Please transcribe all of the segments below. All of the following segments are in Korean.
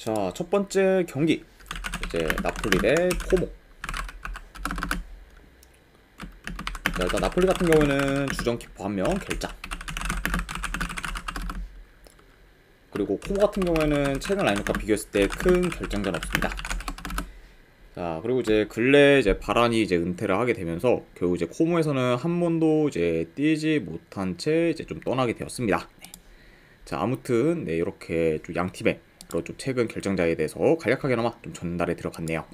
자, 첫 번째 경기 이제 나폴리 대 코모. 자, 일단 나폴리 같은 경우에는 주전 키퍼 1명 결장, 그리고 코모 같은 경우에는 최근 라인업과 비교했을 때 큰 결장전 없습니다. 자, 그리고 이제 근래 이제 바란이 이제 은퇴를 하게 되면서 결국 이제 코모에서는 한 번도 이제 뛰지 못한 채 이제 좀 떠나게 되었습니다. 자, 아무튼 네, 이렇게 좀 양 팀의 그런 좀 최근 결정자에 대해서 간략하게나마 좀 전달에 들어갔네요.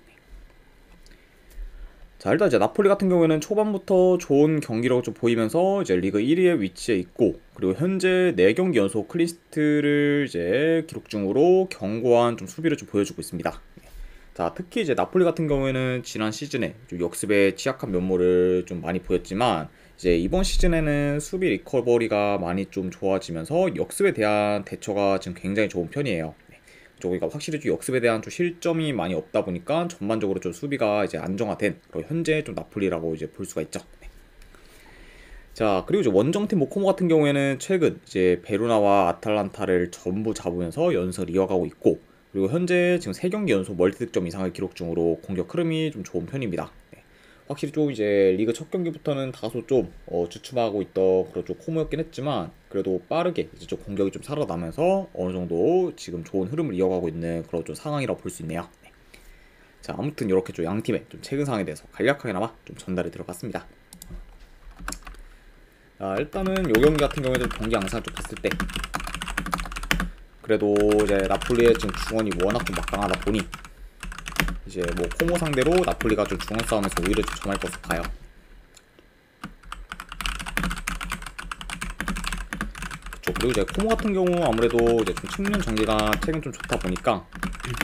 자, 일단 이제 나폴리 같은 경우에는 초반부터 좋은 경기력을 좀 보이면서 이제 리그 1위에 위치해 있고, 그리고 현재 4경기 연속 클린시트를 이제 기록 중으로 견고한 좀 수비를 좀 보여주고 있습니다. 자, 특히 이제 나폴리 같은 경우에는 지난 시즌에 좀 역습에 취약한 면모를 좀 많이 보였지만, 이제 이번 시즌에는 수비 리커버리가 많이 좀 좋아지면서 역습에 대한 대처가 지금 굉장히 좋은 편이에요. 그러니까 확실히 좀 역습에 대한 좀 실점이 많이 없다 보니까 전반적으로 좀 수비가 이제 안정화된 그런 현재 좀 나폴리라고 이제 볼 수가 있죠. 자, 그리고 이제 원정팀 모코모 같은 경우에는 최근 이제 베로나와 아탈란타를 전부 잡으면서 연승을 이어가고 있고, 그리고 현재 지금 3경기 연속 멀티득점 이상을 기록 중으로 공격 흐름이 좀 좋은 편입니다. 확실히 좀 이제 리그 첫 경기부터는 다소 좀 주춤하고 있던 그런 좀 코모였긴 했지만, 그래도 빠르게 이제 좀 공격이 좀 살아나면서 어느 정도 지금 좋은 흐름을 이어가고 있는 그런 좀 상황이라고 볼 수 있네요. 자, 아무튼 이렇게 좀 양 팀의 좀 최근 상황에 대해서 간략하게나마 좀 전달해 드려봤습니다. 자, 일단은 요 경기 같은 경우에는 경기 양상을 좀 봤을 때 그래도 이제 나폴리의 지금 중원이 워낙 좀 막강하다 보니 이제 뭐 코모 상대로 나폴리가 좀 중원 싸움에서 오히려 좀 점할 것으로 봐요. 그쵸. 그리고 이제 코모 같은 경우 아무래도 이제 좀 측면 전개가 최근 좀 좋다 보니까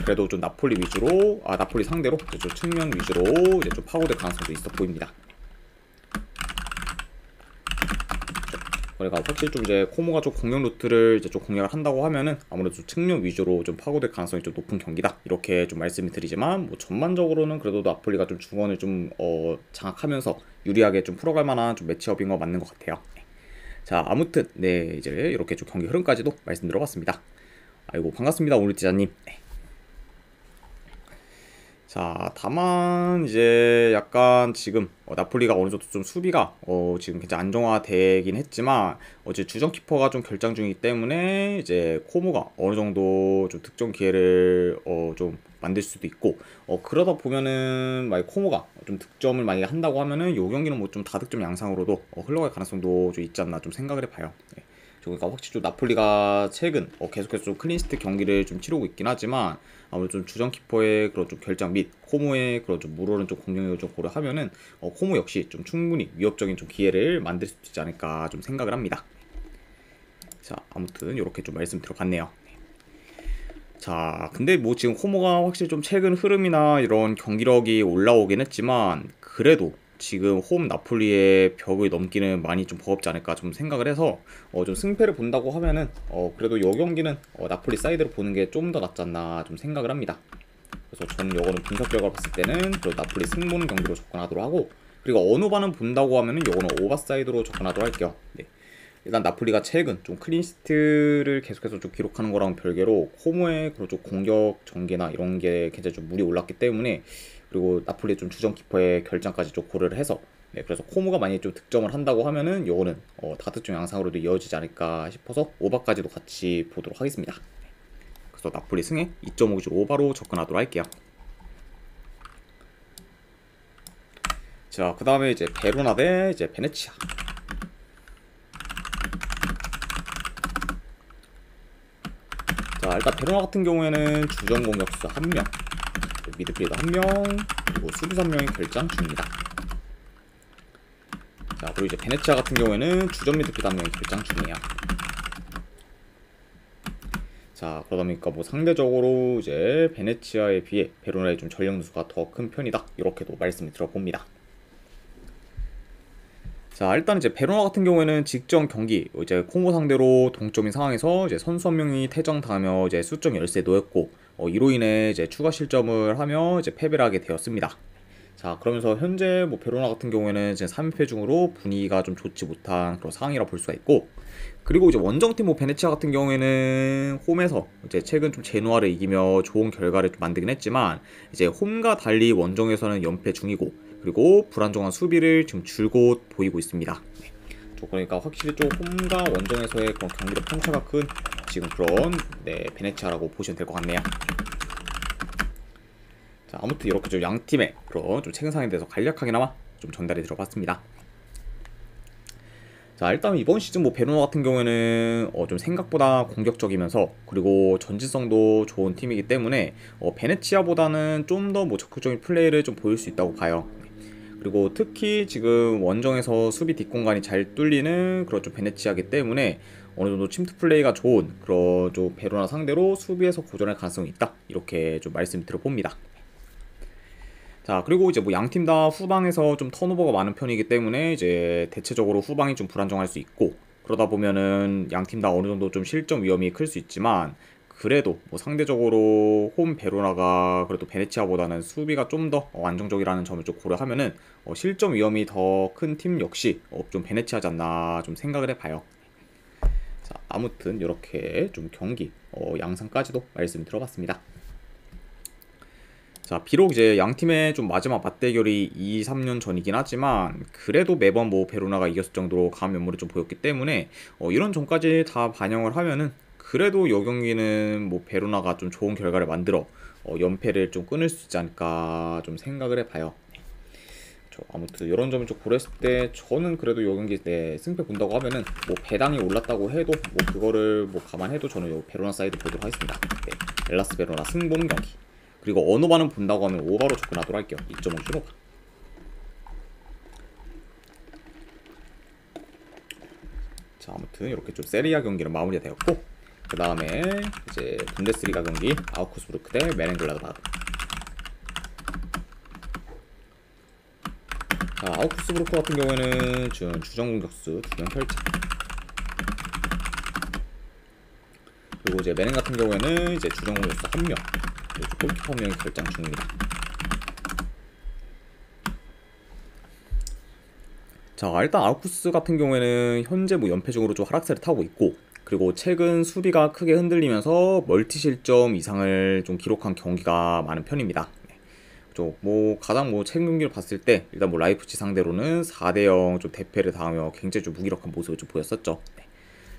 그래도 좀 나폴리 위주로, 나폴리 상대로 이제 좀 측면 위주로 이제 좀 파고들 가능성도 있어 보입니다. 그러니까 확실히 좀 이제 코모가 좀 공격 루트를 이제 좀 공략을 한다고 하면은 아무래도 좀 측면 위주로 좀 파고들 가능성이 좀 높은 경기다, 이렇게 좀 말씀을 드리지만, 뭐 전반적으로는 그래도 나폴리가 좀 중원을 좀 장악하면서 유리하게 좀 풀어갈 만한 좀 매치업인 거 맞는 것 같아요. 자, 아무튼 네, 이제 이렇게 좀 경기 흐름까지도 말씀드려봤습니다. 아이고 반갑습니다, 오늘 기자님. 자, 다만 이제 약간 지금 나폴리가 어느 정도 좀 수비가 지금 굉장히 안정화되긴 했지만 어제 주전 키퍼가 좀 결장 중이기 때문에 이제 코모가 어느 정도 좀 득점 기회를 좀 만들 수도 있고, 그러다 보면은 만약 코모가 좀 득점을 만약에 한다고 하면은 요 경기는 뭐 좀 다득점 양상으로도 흘러갈 가능성도 좀 있지 않나 좀 생각을 해봐요. 네. 그러니까 확실히 좀 나폴리가 최근 계속해서 좀 클린시트 경기를 좀 치르고 있긴 하지만, 아무래도 좀 주전 키퍼의 그런 좀 결장 및 코모의 그런 좀 물오른 좀 공격력을 좀 고려하면은 코모 역시 좀 충분히 위협적인 좀 기회를 만들 수 있지 않을까 좀 생각을 합니다. 자, 아무튼 이렇게 좀 말씀드려봤네요. 자, 근데 뭐 지금 코모가 확실히 좀 최근 흐름이나 이런 경기력이 올라오긴 했지만, 그래도 지금 홈 나폴리의 벽을 넘기는 많이 좀 버겁지 않을까 좀 생각을 해서 좀 승패를 본다고 하면은 그래도 요 경기는 나폴리 사이드로 보는 게 좀 더 낫지 않나 좀 생각을 합니다. 그래서 저는 요거는 분석 결과를 봤을 때는 그 나폴리 승보는 경기로 접근하도록 하고, 그리고 어느 반은 본다고 하면은 요거는 오버사이드로 접근하도록 할게요. 네. 일단 나폴리가 최근 좀 클린시트를 계속해서 좀 기록하는 거랑 별개로 코모의 그런 좀 공격 전개나 이런 게 굉장히 좀 물이 올랐기 때문에, 그리고 나폴리 좀 주전 키퍼의 결장까지 좀 고려를 해서, 네, 그래서 코모가 만약에 좀 득점을 한다고 하면은 요거는 다득점 양상으로도 이어지지 않을까 싶어서 오바까지도 같이 보도록 하겠습니다. 그래서 나폴리 승에 2.5주 오바로 접근하도록 할게요. 자, 그 다음에 이제 베로나 대 이제 베네치아. 자, 일단 베로나 같은 경우에는 주전 공격수 1명, 미드필더 1명, 그리고 수비수 1명이 결장 중입니다. 자, 그리고 이제 베네치아 같은 경우에는 주전 미드필더 1명이 결장 중이에요. 자, 그러다 보니까 뭐 상대적으로 이제 베네치아에 비해 베로나의 좀 전력 누수가 더 큰 편이다, 이렇게도 말씀을 들어봅니다. 자, 일단 이제 베로나 같은 경우에는 직전 경기 이제 코모 상대로 동점인 상황에서 이제 선수 1명이 퇴장당하며 이제 수적 열세에 놓였고, 이로 인해 이제 추가 실점을 하며 이제 패배를 하게 되었습니다. 자, 그러면서 현재 뭐 베로나 같은 경우에는 지금 3연패 중으로 분위기가 좀 좋지 못한 그런 상황이라 볼 수가 있고, 그리고 이제 원정팀 뭐 베네치아 같은 경우에는 홈에서 이제 최근 좀 제노아를 이기며 좋은 결과를 좀 만들긴 했지만 이제 홈과 달리 원정에서는 연패 중이고 그리고 불안정한 수비를 지금 줄곧 보이고 있습니다. 네. 그러니까 확실히 좀 홈과 원정에서의 그런 경기력 편차가 큰 지금 그런 네, 베네치아라고 보시면 될 것 같네요. 자, 아무튼 이렇게 좀 양 팀의 그런 좀 최근 상황에 대해서 간략하게나마 좀 전달해 드려봤습니다. 자, 일단 이번 시즌 뭐 베로나 같은 경우에는 좀 생각보다 공격적이면서 그리고 전진성도 좋은 팀이기 때문에 베네치아보다는 좀 더 뭐 적극적인 플레이를 좀 보일 수 있다고 봐요. 그리고 특히 지금 원정에서 수비 뒷공간이 잘 뚫리는 그런 좀 베네치아기 때문에 어느 정도 침투 플레이가 좋은 그런 좀 베로나 상대로 수비에서 고전할 가능성이 있다, 이렇게 좀 말씀드려 봅니다. 자, 그리고 이제 뭐 양 팀 다 후방에서 좀 턴오버가 많은 편이기 때문에 이제 대체적으로 후방이 좀 불안정할 수 있고, 그러다 보면은 양 팀 다 어느 정도 좀 실점 위험이 클 수 있지만 그래도 뭐 상대적으로 홈 베로나가 그래도 베네치아보다는 수비가 좀 더 안정적이라는 점을 좀 고려하면은 실점 위험이 더 큰 팀 역시 좀 베네치아지 않나 좀 생각을 해봐요. 자, 아무튼 이렇게 좀 경기 양상까지도 말씀드려봤습니다. 자, 비록 이제 양 팀의 좀 마지막 맞대결이 2, 3년 전이긴 하지만 그래도 매번 뭐 베로나가 이겼을 정도로 강한 면모를 좀 보였기 때문에 이런 점까지 다 반영을 하면은 그래도 이 경기는 뭐 베로나가 좀 좋은 결과를 만들어 연패를 좀 끊을 수 있지 않을까 좀 생각을 해봐요. 아무튼 이런 점을 좀 고려했을 때 저는 그래도 이 경기 때 승패 본다고 하면은 뭐 배당이 올랐다고 해도 뭐 그거를 뭐 감안해도 저는 요 베로나 사이드 보도록 하겠습니다. 네, 엘라스 베로나 승본 경기. 그리고 언어반은 본다고 하면 오바로 접근하도록 할게요. 2.5 슈로바. 자, 아무튼 이렇게 좀 세리아 경기는 마무리가 되었고, 그 다음에 이제 분데스리가 경기 아우크스부르크 대 메넨글라드바흐. 자, 아우크스부르크 같은 경우에는 지금 주전 공격수 2명 펼쳐. 그리고 이제 메넨 같은 경우에는 이제 주전 공격수 1명, 골키퍼 1명이 결장 중입니다. 자, 일단 아우쿠스 같은 경우에는 현재 뭐 연패 중으로 좀 하락세를 타고 있고, 그리고 최근 수비가 크게 흔들리면서 멀티 실점 이상을 좀 기록한 경기가 많은 편입니다. 뭐 가장 뭐 최근 경기를 봤을 때 일단 뭐 라이프치 상대로는 4대0 좀 대패를 당하며 굉장히 좀 무기력한 모습을 좀 보였었죠.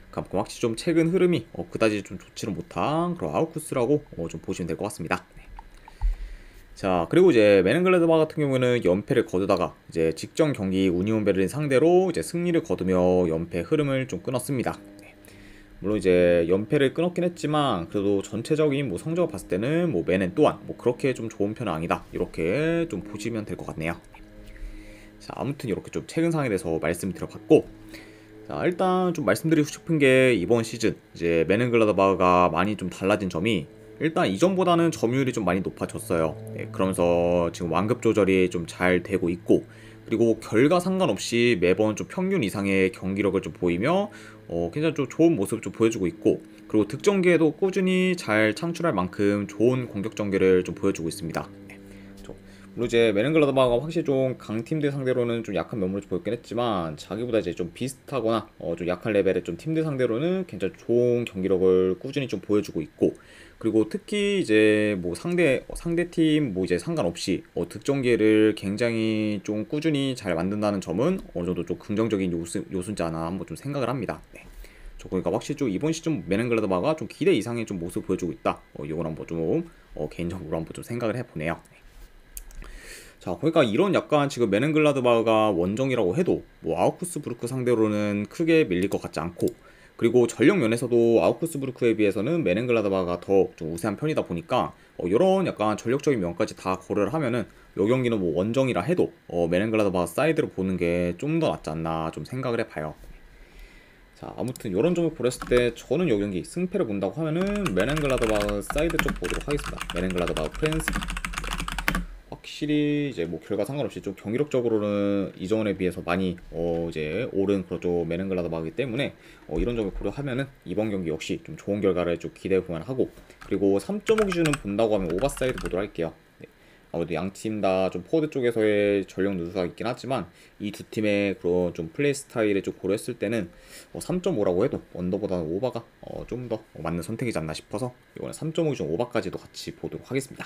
그만큼 확실히 좀 최근 흐름이 그다지 좀 좋지는 못한 그런 아우쿠스라고 좀 보시면 될 것 같습니다. 자, 그리고 이제 메넨글라드바흐 같은 경우는 연패를 거두다가 이제 직전 경기 우니온 베를린 상대로 이제 승리를 거두며 연패 흐름을 좀 끊었습니다. 물론 이제 연패를 끊었긴 했지만 그래도 전체적인 뭐 성적을 봤을 때는 뭐 메넨 또한 뭐 그렇게 좀 좋은 편은 아니다, 이렇게 좀 보시면 될 것 같네요. 자, 아무튼 이렇게 좀 최근 상황에 대해서 말씀드려봤고, 자, 일단 좀 말씀드리고 싶은 게 이번 시즌 이제 메넨글라드바흐가 많이 좀 달라진 점이 일단 이전보다는 점유율이 좀 많이 높아졌어요. 그러면서 지금 완급 조절이 좀 잘 되고 있고, 그리고 결과 상관없이 매번 좀 평균 이상의 경기력을 좀 보이며 굉장히 좀 좋은 모습을 좀 보여주고 있고, 그리고 득점기에도 꾸준히 잘 창출할 만큼 좋은 공격 전개를 좀 보여주고 있습니다. 물론 이제 메넨글라드바흐가 확실히 좀 강팀들 상대로는 좀 약한 면모를 좀 보였긴 했지만 자기보다 이제 좀 비슷하거나 좀 약한 레벨의 좀 팀들 상대로는 굉장히 좋은 경기력을 꾸준히 좀 보여주고 있고, 그리고 특히 이제 뭐 상대팀 뭐 이제 상관없이 득점기를 굉장히 좀 꾸준히 잘 만든다는 점은 어느 정도 좀 긍정적인 요소인지 않아 한번 좀 생각을 합니다. 그러니까 확실히 좀 이번 시즌 메넨글라드바흐가 좀 기대 이상의 좀 모습을 보여주고 있다. 이건 한번 좀 개인적으로 한번 좀 생각을 해보네요. 자, 그러니까 이런 약간 지금 메넨글라드바흐가 원정이라고 해도 뭐 아우크스부르크 상대로는 크게 밀릴 것 같지 않고, 그리고 전력 면에서도 아우크스부르크에 비해서는 메넨글라드바흐가 더 좀 우세한 편이다 보니까 이런 약간 전력적인 면까지 다 고려를 하면은 이 경기는 뭐 원정이라 해도 메넨글라드바흐 사이드로 보는 게 좀 더 낫지 않나 좀 생각을 해봐요. 자, 아무튼 이런 점을 고렸을 때 저는 이 경기 승패를 본다고 하면은 메넨글라드바흐 사이드 쪽 보도록 하겠습니다. 메넨글라드바흐 프랜스. 확실히 이제 뭐 결과 상관없이 좀 경기력적으로는 이전에 비해서 많이 이제 오른 그렇죠 메넨글라드바흐이기 때문에 이런 점을 고려하면은 이번 경기 역시 좀 좋은 결과를 좀 기대해 보면 하고, 그리고 3.5 기준은 본다고 하면 오버사이드 보도록 할게요. 아무래도 양 팀 다 좀 포워드 쪽에서의 전력 누수가 있긴 하지만 이 두 팀의 그런 좀 플레이 스타일을 좀 고려했을 때는 3.5라고 해도 언더보다는 오버가 좀 더 맞는 선택이지 않나 싶어서 이번에 3.5 중 오버까지도 같이 보도록 하겠습니다.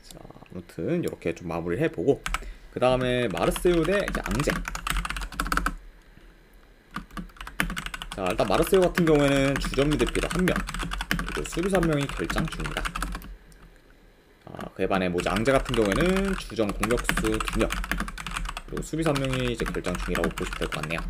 자, 아무튼 이렇게 좀 마무리를 해보고 그 다음에 마르세유 대 이제 앙제. 자, 일단 마르세유 같은 경우에는 주전 미드필더 1명 그리고 수비수 1명이 결장 중입니다. 그에 반해 뭐 앙제 같은 경우에는 주전 공격수 2명 그리고 수비수 1명이 이제 결장 중이라고 보시면 될 것 같네요.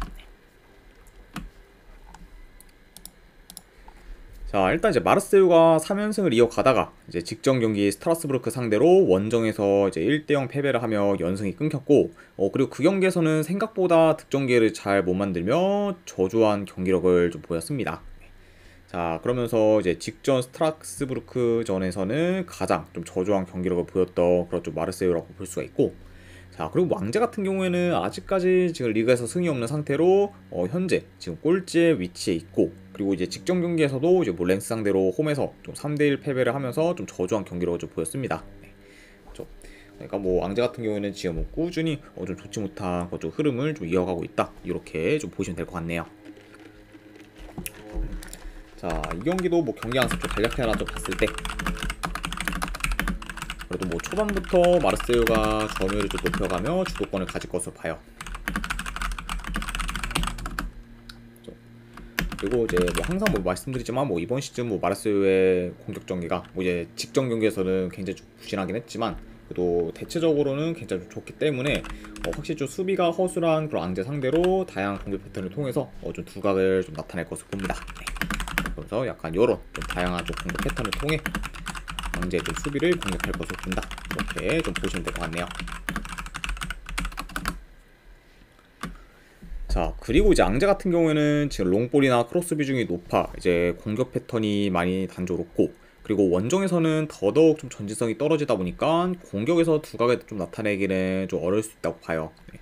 자, 일단 이제 마르세유가 3연승을 이어가다가 이제 직전 경기 스트라스부르크 상대로 원정에서 이제 1대0 패배를 하며 연승이 끊겼고, 그리고 그 경기에서는 생각보다 득점 기회를 잘 못 만들며 저조한 경기력을 좀 보였습니다. 자, 그러면서 이제 직전 스트라스부르크 전에서는 가장 좀 저조한 경기력을 보였던 그런 좀 마르세유라고 볼 수가 있고, 자, 그리고 왕제 같은 경우에는 아직까지 지금 리그에서 승이 없는 상태로 현재 지금 꼴찌의 위치에 있고, 그리고 이제 직전 경기에서도 이제 뭐 랭스 상대로 홈에서 좀 3대1 패배를 하면서 좀 저조한 경기력을 좀 보였습니다. 네. 그러니까 뭐 왕제 같은 경우에는 지금 뭐 꾸준히 좀 좋지 못한 좀 흐름을 좀 이어가고 있다, 이렇게 좀 보시면 될 것 같네요. 자, 이 경기도 뭐 경기 안에서 좀 간략하게 하나 좀 봤을 때 그래도 뭐 초반부터 마르세유가 점유율을 좀 높여가며 주도권을 가질 것으로 봐요. 그리고 이제 뭐 항상 뭐 말씀드리지만 뭐 이번 시즌 뭐 마르세유의 공격 전개가 뭐 이제 직전 경기에서는 굉장히 좀 부진하긴 했지만 그래도 대체적으로는 굉장히 좀 좋기 때문에 확실히 좀 수비가 허술한 그런 앙제 상대로 다양한 공격 패턴을 통해서 좀 두각을 좀 나타낼 것으로 봅니다. 네. 그래서 약간 이런 좀 다양한 좀 공격 패턴을 통해 앙제의 좀 수비를 공격할 것으로 본다, 이렇게 좀 보시면 될 것 같네요. 자, 그리고 이제 앙제 같은 경우에는 지금 롱볼이나 크로스 비중이 높아 이제 공격 패턴이 많이 단조롭고, 그리고 원정에서는 더더욱 좀 전진성이 떨어지다 보니까 공격에서 두각을 좀 나타내기는 좀 어려울 수 있다고 봐요. 네.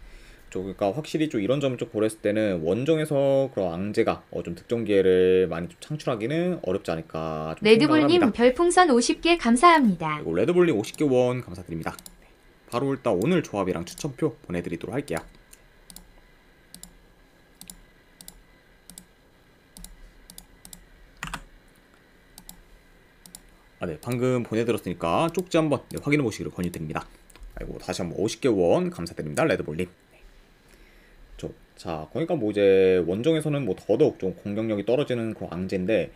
그러니까 확실히 좀 이런 점을 좀 고려했을 때는 원정에서 그런 앙제가 좀 득점 기회를 많이 좀 창출하기는 어렵지 않을까 좀 생각을 합니다. 레드볼님 별풍선 50개 감사합니다. 그리고 레드볼님 50개 원 감사드립니다. 바로 일단 오늘 조합이랑 추천표 보내드리도록 할게요. 네, 방금 보내드렸으니까 쪽지 한번 확인해 보시기를 권유드립니다. 아이고, 다시 한번 50개 원 감사드립니다, 레드볼님. 자, 그러니까 뭐 이제 원정에서는 뭐 더더욱 좀 공격력이 떨어지는 그런 앙제인데,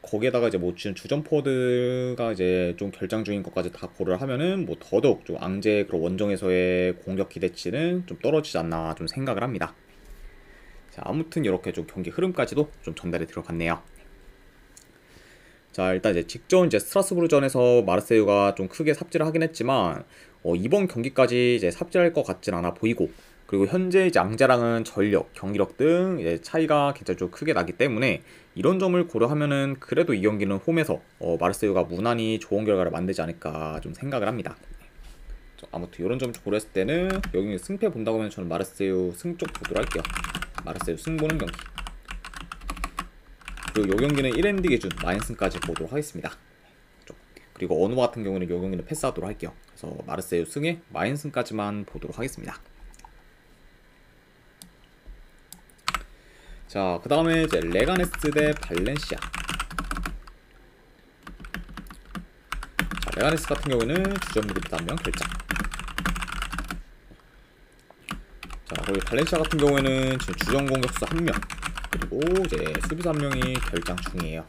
거기에다가 이제 뭐 지금 주전 포워드가 이제 좀 결장 중인 것까지 다 고려를 하면은 뭐 더더욱 좀 앙제 그런 원정에서의 공격 기대치는 좀 떨어지지 않나 좀 생각을 합니다. 자, 아무튼 이렇게 좀 경기 흐름까지도 좀 전달이 들어갔네요. 자, 일단 이제 직전 이제 스트라스부르전에서 마르세유가 좀 크게 삽질을 하긴 했지만 이번 경기까지 이제 삽질할 것 같진 않아 보이고, 그리고 현재 이제 앙제랑은 전력, 경기력 등 이제 차이가 굉장히 좀 크게 나기 때문에 이런 점을 고려하면은 그래도 이 경기는 홈에서 마르세유가 무난히 좋은 결과를 만들지 않을까 좀 생각을 합니다. 아무튼 이런 점 고려했을 때는 여기 승패 본다고 하면 저는 마르세유 승 쪽 보도록 할게요. 마르세유 승 보는 경기. 그리고 이 경기는 1엔드 기준 마인승까지 보도록 하겠습니다. 그리고 어누 같은 경우는 이 경기는 패스하도록 할게요. 그래서 마르세유 승에 마인승까지만 보도록 하겠습니다. 자, 그 다음에 이제 레가네스 대 발렌시아. 자, 레가네스 같은 경우는 주전 미드필더 1명 결장. 자, 그리고 발렌시아 같은 경우에는 지금 주전 공격수 1명 그리고 이제 수비수 1명이 결장 중이에요.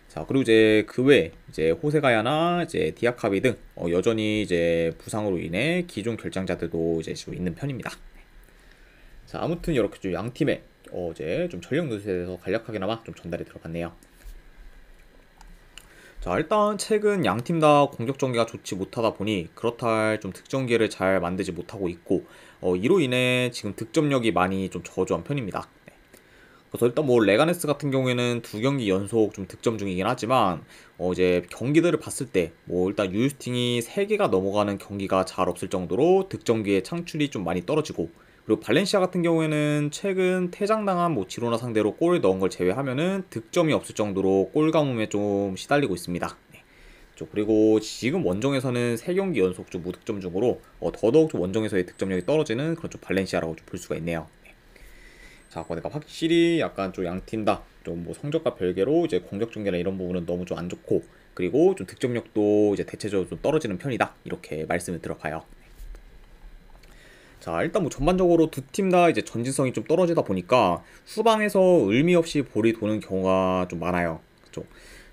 자, 그리고 이제 그 외에 이제 호세가야나 이제 디아카비 등 여전히 이제 부상으로 인해 기존 결장자들도 이제 지금 있는 편입니다. 자, 아무튼 이렇게 좀 양 팀의 이제 좀 전력 누수에 대해서 간략하게나마 좀 전달이 들어갔네요. 자, 일단 최근 양 팀 다 공격 전개가 좋지 못하다 보니 그렇다 할 좀 득점 기회를 잘 만들지 못하고 있고, 이로 인해 지금 득점력이 많이 좀 저조한 편입니다. 네. 그래서 일단 뭐 레가네스 같은 경우에는 2경기 연속 좀 득점 중이긴 하지만 이제 경기들을 봤을 때 뭐 일단 유스팅이 3개가 넘어가는 경기가 잘 없을 정도로 득점 기회 창출이 좀 많이 떨어지고, 그리고 발렌시아 같은 경우에는 최근 퇴장당한 뭐 지로나 상대로 골을 넣은 걸 제외하면은 득점이 없을 정도로 골 가뭄에 좀 시달리고 있습니다. 네. 그리고 지금 원정에서는 3경기 연속 좀 무득점 중으로 더더욱 좀 원정에서의 득점력이 떨어지는 그런 좀 발렌시아라고 좀 볼 수가 있네요. 자, 그러니까 확실히 약간 좀 양 팀 다 좀 뭐 성적과 별개로 이제 공격 중계나 이런 부분은 너무 좀 안 좋고, 그리고 좀 득점력도 이제 대체적으로 좀 떨어지는 편이다, 이렇게 말씀을 들어봐요. 자, 일단 뭐 전반적으로 두 팀 다 이제 전진성이 좀 떨어지다 보니까 후방에서 의미 없이 볼이 도는 경우가 좀 많아요. 그죠?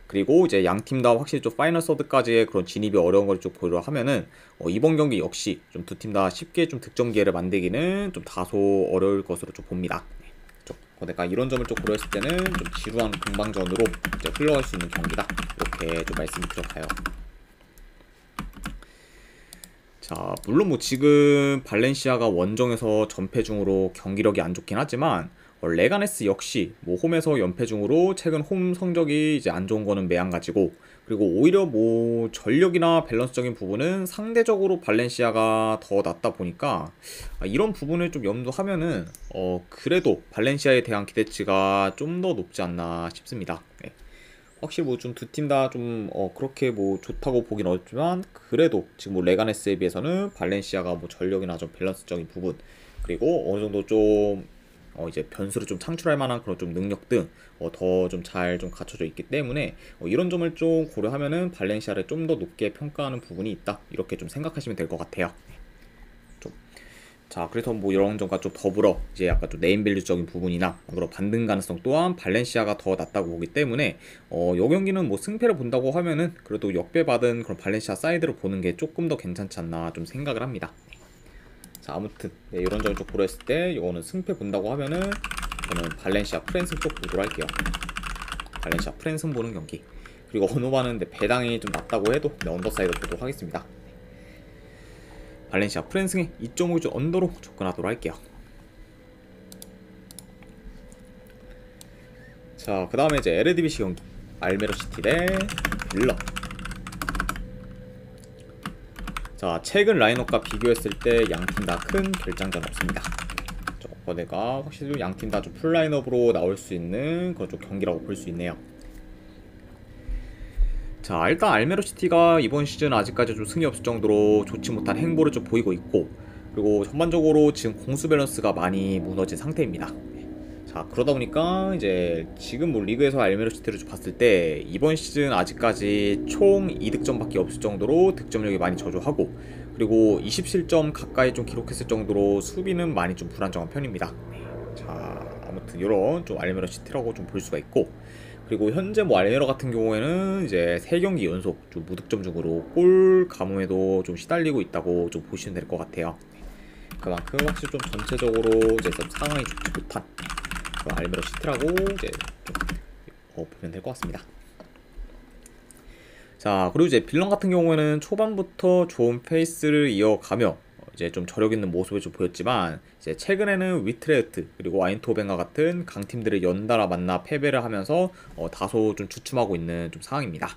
그리고 이제 양 팀 다 확실히 좀 파이널 서드까지의 그런 진입이 어려운 걸 좀 보려 하면은 이번 경기 역시 좀 두 팀 다 쉽게 좀 득점 기회를 만들기는 좀 다소 어려울 것으로 좀 봅니다. 그죠? 그러니까 이런 점을 좀 고려했을 때는 좀 지루한 공방전으로 이제 흘러갈 수 있는 경기다, 이렇게 좀 말씀이 들어가요. 자, 물론 뭐 지금 발렌시아가 원정에서 전패 중으로 경기력이 안 좋긴 하지만 레가네스 역시 뭐 홈에서 연패 중으로 최근 홈 성적이 이제 안 좋은 거는 매한가지고, 그리고 오히려 뭐 전력이나 밸런스적인 부분은 상대적으로 발렌시아가 더 낫다 보니까 이런 부분을 좀 염두하면은 그래도 발렌시아에 대한 기대치가 좀 더 높지 않나 싶습니다. 네. 확실히 뭐 좀 두 팀 다 좀 그렇게 뭐 좋다고 보긴 어렵지만, 그래도 지금 뭐 레가네스에 비해서는 발렌시아가 뭐 전력이나 좀 밸런스적인 부분, 그리고 어느 정도 좀 이제 변수를 좀 창출할 만한 그런 좀 능력 등 더 좀 잘 좀 갖춰져 있기 때문에 이런 점을 좀 고려하면은 발렌시아를 좀 더 높게 평가하는 부분이 있다, 이렇게 좀 생각하시면 될 것 같아요. 자, 그래서 뭐 이런 점과 좀 더불어 이제 약간 좀 네임밸류적인 부분이나 그런 반등 가능성 또한 발렌시아가 더 낫다고 보기 때문에 이 경기는 뭐 승패를 본다고 하면은 그래도 역배받은 그런 발렌시아 사이드로 보는 게 조금 더 괜찮지 않나 좀 생각을 합니다. 자, 아무튼 네, 이런 점을 좀 고려했을 때 이거는 승패 본다고 하면은 저는 발렌시아 프랜승 쪽 보도록 할게요. 발렌시아 프랜승 보는 경기. 그리고 언어바는 배당이 좀 낮다고 해도 언더사이드 보도록 하겠습니다. 발렌시아 프랜승의 2.5주 언더로 접근하도록 할게요. 자, 그 다음에 이제 에르디비시 경기, 알메로시티 대 빌러. 자, 최근 라인업과 비교했을 때 양 팀 다 큰 결장전 없습니다. 내가 확실히 양 팀 다 좀 풀 라인업으로 나올 수 있는 그런 좀 경기라고 볼 수 있네요. 자, 일단 알메로시티가 이번 시즌 아직까지 좀 승이 없을 정도로 좋지 못한 행보를 좀 보이고 있고, 그리고 전반적으로 지금 공수 밸런스가 많이 무너진 상태입니다. 자, 그러다 보니까 이제 지금 뭐 리그에서 알메로시티를 좀 봤을 때 이번 시즌 아직까지 총 2득점밖에 없을 정도로 득점력이 많이 저조하고, 그리고 20실점 가까이 좀 기록했을 정도로 수비는 많이 좀 불안정한 편입니다. 자, 아무튼 이런 좀 알메로시티라고 좀 볼 수가 있고, 그리고 현재 뭐 알메로 같은 경우에는 이제 3경기 연속 좀 무득점 중으로 골 가뭄에도 좀 시달리고 있다고 좀 보시면 될 것 같아요. 그만큼 확실히 좀 전체적으로 이제 좀 상황이 좋지 못한 알메로 시티라고 이제 좀 보면 될 것 같습니다. 자, 그리고 이제 빌런 같은 경우에는 초반부터 좋은 페이스를 이어가며 이제 좀 저력 있는 모습을 좀 보였지만, 이제 최근에는 위트레흐트 그리고 아인토벤과 같은 강팀들을 연달아 만나 패배를 하면서 다소 좀 주춤하고 있는 좀 상황입니다.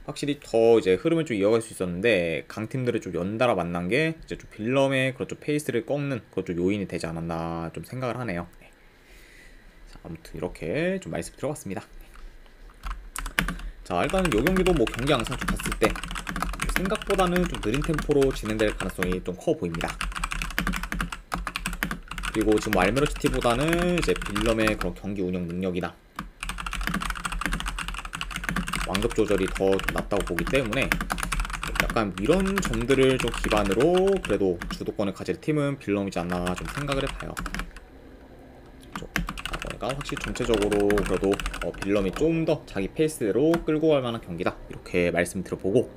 확실히 더 이제 흐름을 좀 이어갈 수 있었는데 강팀들을 좀 연달아 만난 게 이제 좀 빌럼의 그런 좀 페이스를 꺾는 그런 좀 요인이 되지 않았나 좀 생각을 하네요. 자, 아무튼 이렇게 좀 말씀 들어봤습니다. 자, 일단은 요 경기도 뭐 경기 양상 좀 봤을 때 생각보다는 좀 느린 템포로 진행될 가능성이 좀 커 보입니다. 그리고 지금 알메로시티보다는 이제 빌럼의 그런 경기 운영 능력이나 완급 조절이 더 낫다고 보기 때문에 약간 이런 점들을 좀 기반으로 그래도 주도권을 가질 팀은 빌럼이지 않나 좀 생각을 해봐요. 그러니까 확실히 전체적으로 그래도 빌럼이 좀 더 자기 페이스대로 끌고 갈 만한 경기다, 이렇게 말씀 드려보고,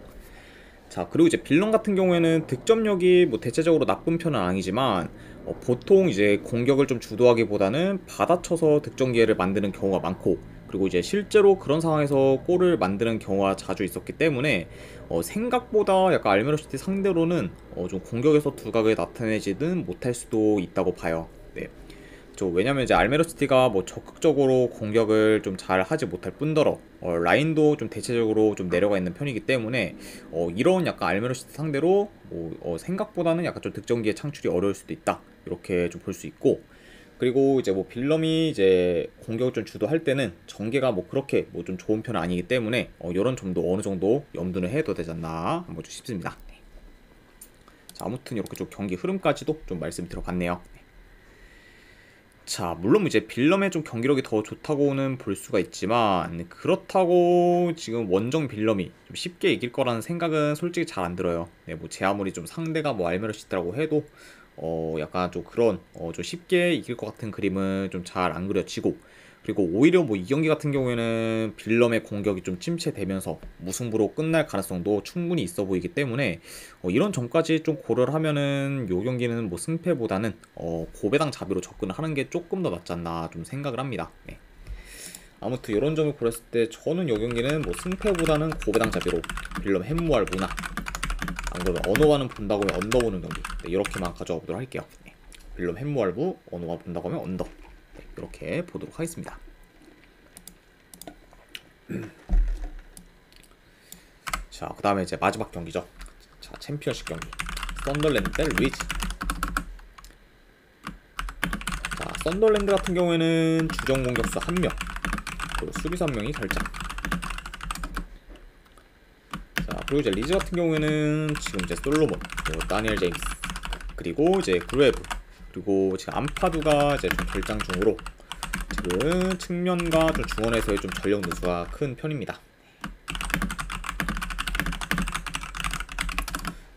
자, 그리고 이제 빌런 같은 경우에는 득점력이 뭐 대체적으로 나쁜 편은 아니지만 보통 이제 공격을 좀 주도하기보다는 받아쳐서 득점 기회를 만드는 경우가 많고, 그리고 이제 실제로 그런 상황에서 골을 만드는 경우가 자주 있었기 때문에 생각보다 약간 알메로시티 상대로는 좀 공격에서 두각을 나타내지는 못할 수도 있다고 봐요. 네. 왜냐면 이제 알메로시티가 뭐 적극적으로 공격을 좀 잘 하지 못할 뿐더러 라인도 좀 대체적으로 좀 내려가 있는 편이기 때문에 이런 약간 알메로시티 상대로 생각보다는 약간 좀 득점 기회 창출이 어려울 수도 있다, 이렇게 좀 볼 수 있고, 그리고 이제 뭐 빌럼이 이제 공격을 좀 주도할 때는 전개가 뭐 그렇게 뭐 좀 좋은 편은 아니기 때문에 이런 점도 어느 정도 염두는 해도 되지 않나 한번 좀 싶습니다. 네. 자, 아무튼 이렇게 좀 경기 흐름까지도 좀 말씀드려봤네요. 자, 물론 이제 빌럼의 좀 경기력이 더 좋다고는 볼 수가 있지만 그렇다고 지금 원정 빌럼이 좀 쉽게 이길 거라는 생각은 솔직히 잘 안 들어요. 네, 뭐 제 아무리 좀 상대가 뭐 알메르시드라고 해도 약간 좀 그런 좀 쉽게 이길 것 같은 그림은 좀 잘 안 그려지고, 그리고 오히려 뭐 이 경기 같은 경우에는 빌럼의 공격이 좀 침체되면서 무승부로 끝날 가능성도 충분히 있어 보이기 때문에 이런 점까지 좀 고려를 하면은 요 경기는 뭐 승패보다는 고배당 잡이로 접근을 하는 게 조금 더 낫지 않나 좀 생각을 합니다. 네. 아무튼 이런 점을 고렸을 때 저는 요 경기는 뭐 승패보다는 고배당 잡이로 빌럼 햄무알 무나, 안 그러면 언어와는 본다고 하면 언더 보는 경기, 네, 이렇게만 가져와 보도록 할게요. 네. 빌럼 햄무알부 언어와 본다고 하면 언더, 네, 이렇게 보도록 하겠습니다. 자, 그 다음에 이제 마지막 경기죠. 자, 챔피언십 경기 썬더랜드 대 리즈. 자, 썬더랜드 같은 경우에는 주전 공격수 1명, 그리고 수비수 1명이 결장. 자, 그리고 이제 리즈 같은 경우에는 지금 이제 솔로몬, 그리고 다니엘 제임스, 그리고 이제 그레브, 그리고 지금 암파두가 이제 좀 결장 중으로 지금 측면과 좀 중원에서의 좀 전력 누수가 큰 편입니다.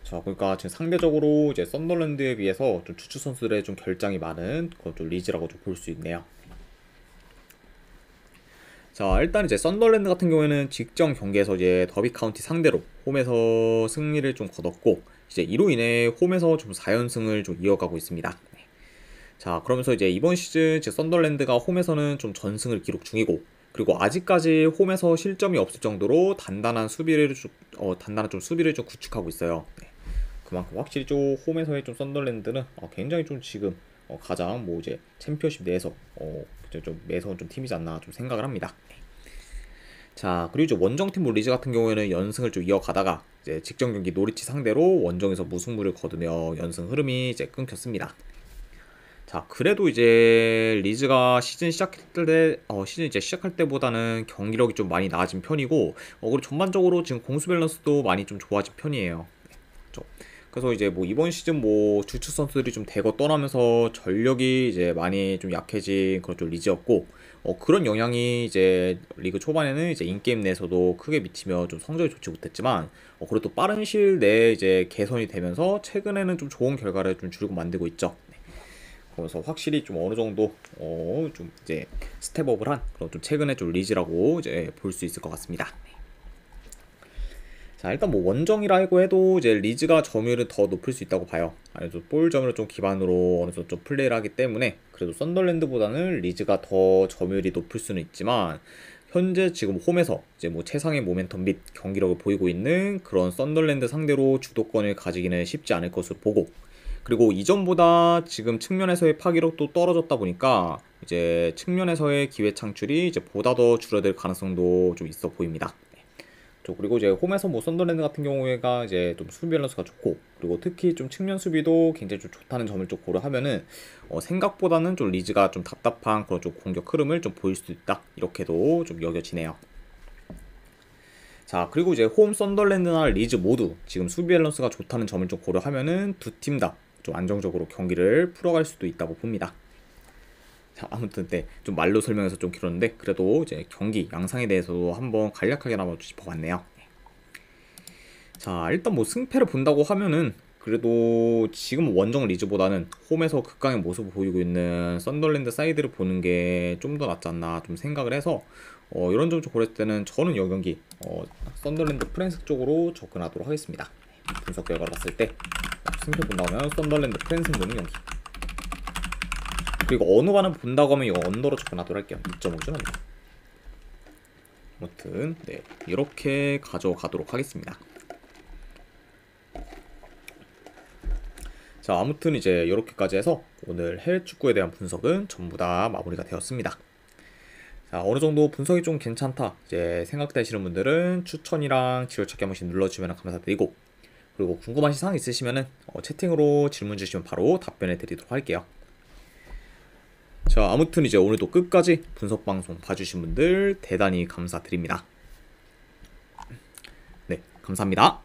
자, 그러니까 지금 상대적으로 이제 썬더랜드에 비해서 좀 주축 선수들의 좀 결장이 많은 그런 좀 리즈라고 좀 볼 수 있네요. 자, 일단 이제 썬더랜드 같은 경우에는 직전 경기에서 이제 더비 카운티 상대로 홈에서 승리를 좀 거뒀고, 이제 이로 인해 홈에서 좀 4연승을 좀 이어가고 있습니다. 네. 자, 그러면서 이제 이번 시즌 제 썬더랜드가 홈에서는 좀 전승을 기록 중이고, 그리고 아직까지 홈에서 실점이 없을 정도로 단단한 수비를 좀 수비를 좀 구축하고 있어요. 네. 그만큼 확실히 좀 홈에서의 좀 썬더랜드는 굉장히 좀 지금 가장 뭐 이제 챔피언십 내에서 좀 매서운 좀 팀이지 않나 좀 생각을 합니다. 자, 그리고 이제 원정팀 뭐 리즈 같은 경우에는 연승을 좀 이어가다가 이제 직전 경기 노리치 상대로 원정에서 무승부를 거두며 연승 흐름이 이제 끊겼습니다. 자, 그래도 이제 리즈가 시즌 이제 시작할 때보다는 경기력이 좀 많이 나아진 편이고, 그리고 전반적으로 지금 공수 밸런스도 많이 좀 좋아진 편이에요. 그렇죠? 그래서 이제 뭐 이번 시즌 뭐 주축 선수들이 좀 대거 떠나면서 전력이 이제 많이 좀 약해진 그런 좀 리즈였고, 그런 영향이 이제 리그 초반에는 이제 인게임 내에서도 크게 미치며 좀 성적이 좋지 못했지만, 그래도 빠른 시일 내에 이제 개선이 되면서 최근에는 좀 좋은 결과를 좀 주려고 만들고 있죠. 네. 그래서 확실히 좀 어느 정도 좀 이제 스텝업을 한 그런 좀 최근에 좀 리즈라고 이제 볼 수 있을 것 같습니다. 자, 일단 뭐 원정이라고 해도 이제 리즈가 점유율을 더 높일 수 있다고 봐요. 아무래도 볼 점유를 좀 기반으로 어느 정도 좀 플레이를 하기 때문에 그래도 썬더랜드보다는 리즈가 더 점유율이 높을 수는 있지만, 현재 지금 홈에서 이제 뭐 최상의 모멘텀 및 경기력을 보이고 있는 그런 썬더랜드 상대로 주도권을 가지기는 쉽지 않을 것으로 보고, 그리고 이전보다 지금 측면에서의 파괴력도 떨어졌다 보니까 이제 측면에서의 기회 창출이 이제 보다 더 줄어들 가능성도 좀 있어 보입니다. 그리고 이제 홈에서 뭐 썬더랜드 같은 경우에가 이제 좀 수비 밸런스가 좋고, 그리고 특히 좀 측면 수비도 굉장히 좀 좋다는 점을 좀 고려하면은 생각보다는 좀 리즈가 좀 답답한 그런 좀 공격 흐름을 좀 보일 수도 있다, 이렇게도 좀 여겨지네요. 자, 그리고 이제 홈 썬더랜드나 리즈 모두 지금 수비 밸런스가 좋다는 점을 좀 고려하면은 두 팀 다 좀 안정적으로 경기를 풀어갈 수도 있다고 봅니다. 자, 아무튼 네, 좀 말로 설명해서 좀 길었는데 그래도 이제 경기 양상에 대해서도 한번 간략하게나마 짚어봤네요. 자, 일단 뭐 승패를 본다고 하면은 그래도 지금 원정 리즈보다는 홈에서 극강의 모습을 보이고 있는 썬더랜드 사이드를 보는 게 좀 더 낫지 않나 좀 생각을 해서 이런 점 좀 고렸을 때는 저는 이 경기 썬더랜드 프랜스 쪽으로 접근하도록 하겠습니다. 분석 결과를 봤을 때 승패 본다고 하면 썬더랜드 프랜스 보는 경기, 그리고 언어와는 본다고 하면 이거 언더로 접근하도록 할게요. 2.5점 언더. 아무튼 네, 이렇게 가져가도록 하겠습니다. 자, 아무튼 이제 이렇게까지 해서 오늘 해외 축구에 대한 분석은 전부 다 마무리가 되었습니다. 자, 어느 정도 분석이 좀 괜찮다 이제 생각되시는 분들은 추천이랑 지도찾기 한 번씩 눌러주시면 감사드리고, 그리고 궁금하신 사항 있으시면은 채팅으로 질문 주시면 바로 답변해 드리도록 할게요. 자, 아무튼 이제 오늘도 끝까지 분석 방송 봐주신 분들 대단히 감사드립니다. 네, 감사합니다.